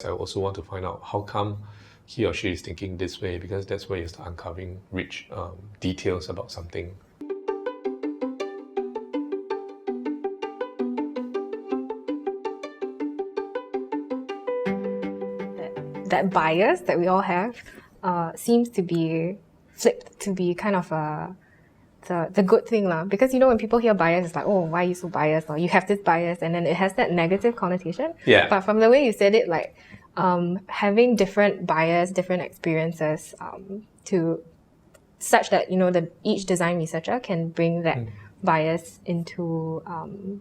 I also want to find out how come he or she is thinking this way, because that's where you start uncovering rich details about something. That bias that we all have seems to be flipped to be kind of the good thing lah. Because when people hear bias, it's like, oh, why are you so biased? Or you have this bias, and then it has that negative connotation. Yeah. But from the way you said it, like having different bias, different experiences, to such that each design researcher can bring that bias into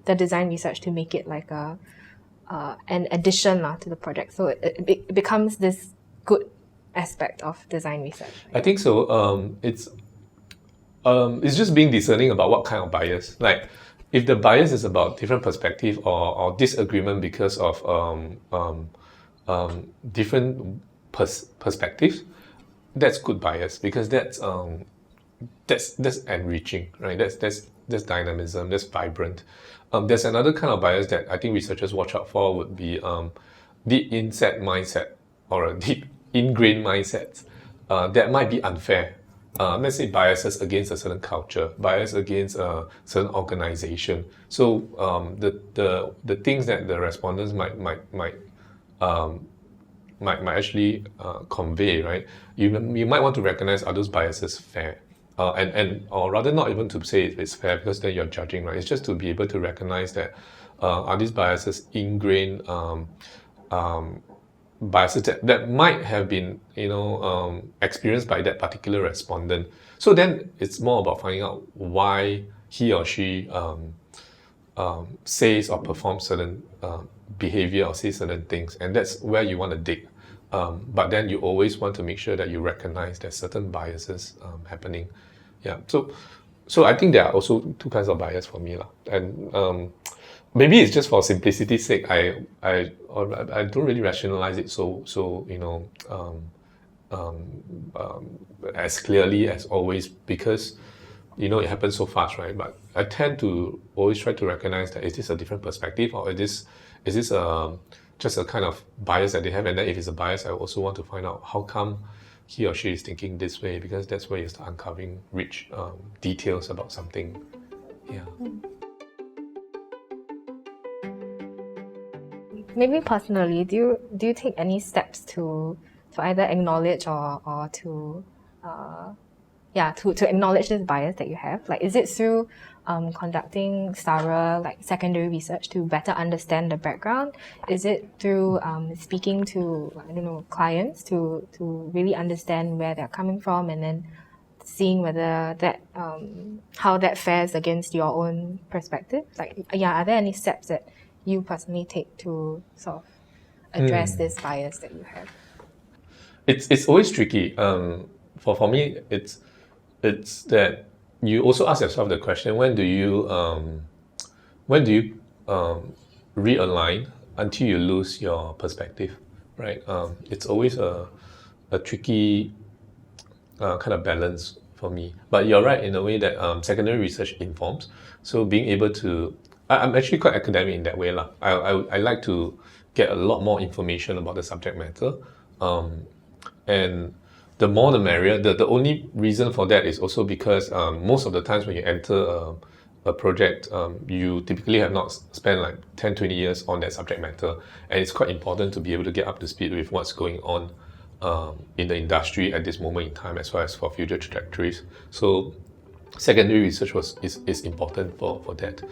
the design research to make it like an addition to the project. So it becomes this good aspect of design research. I think so. It's just being discerning about what kind of bias. Like, if the bias is about different perspective or disagreement because of different perspectives, that's good bias, because that's enriching, right? That's dynamism, that's vibrant. There's another kind of bias that I think researchers watch out for would be deep inset mindset or a deep ingrained mindset that might be unfair. Let's say biases against a certain culture, bias against a certain organization. So the things that the respondents might actually convey, right? You might want to recognize, are those biases fair? Or rather, not even to say it's fair, because then you're judging, right? It's just to be able to recognize that are these biases ingrained biases that might have been experienced by that particular respondent. So then it's more about finding out why he or she says or performs certain behavior or says certain things, and that's where you want to dig. But then you always want to make sure that you recognize there's certain biases happening. Yeah. So I think there are also two kinds of bias for me, and maybe it's just for simplicity's sake. I don't really rationalize it so as clearly as always, because it happens so fast, right? But I tend to always try to recognize that, is this a different perspective, or is this just a kind of bias that they have? And then if it's a bias, I also want to find out how come he or she is thinking this way, because that's where you start uncovering rich details about something. Yeah. Maybe personally, do you take any steps to either acknowledge or to acknowledge this bias that you have? Like, is it through conducting thorough secondary research to better understand the background? Is it through speaking to clients to really understand where they're coming from, and then seeing whether that how that fares against your own perspective? Are there any steps that you personally take to sort of address this bias that you have? It's always tricky. For me, it's that you also ask yourself the question: when do you realign until you lose your perspective, right? It's always a tricky kind of balance for me. But you're right in a way that secondary research informs. So being able to, I'm actually quite academic in that way lah. I like to get a lot more information about the subject matter, and the more the merrier. The only reason for that is also because most of the times when you enter a project, you typically have not spent like 10-20 years on that subject matter, and it's quite important to be able to get up to speed with what's going on in the industry at this moment in time, as well as for future trajectories. So secondary research is important for that.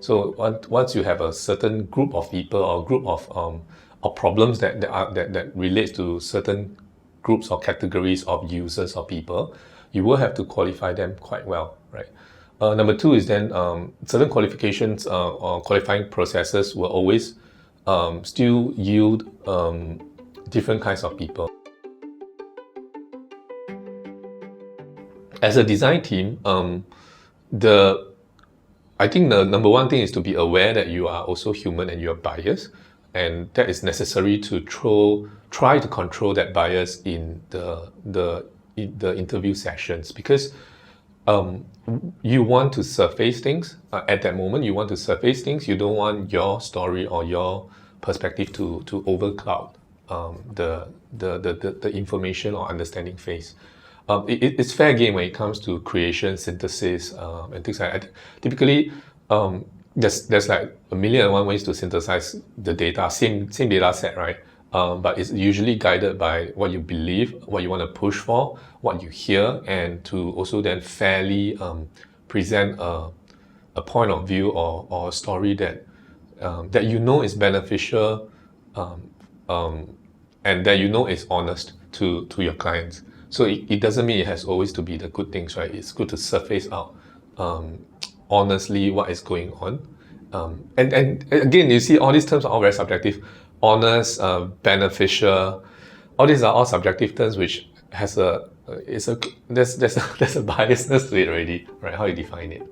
So once you have a certain group of people or group of problems that relates to certain groups or categories of users or people, you will have to qualify them quite well, right? Number two is then certain qualifications or qualifying processes will always still yield different kinds of people. As a design team, I think the number one thing is to be aware that you are also human and you're biased, and that is necessary to try to control that bias in the interview sessions, because you want to surface things at that moment. You want to surface things. You don't want your story or your perspective to overcloud the information or understanding phase. It's fair game when it comes to creation, synthesis, and things like that. Typically, there's like a million and one ways to synthesize the data, same data set, right? But it's usually guided by what you believe, what you want to push for, what you hear, and to also then fairly present a point of view or a story that that you know is beneficial, and that you know is honest to your clients. So it doesn't mean it has always to be the good things, right? It's good to surface out honestly what is going on. And again, you see all these terms are all very subjective. Honest, beneficial, all these are all subjective terms which has there's a biasness to it already, right? How you define it.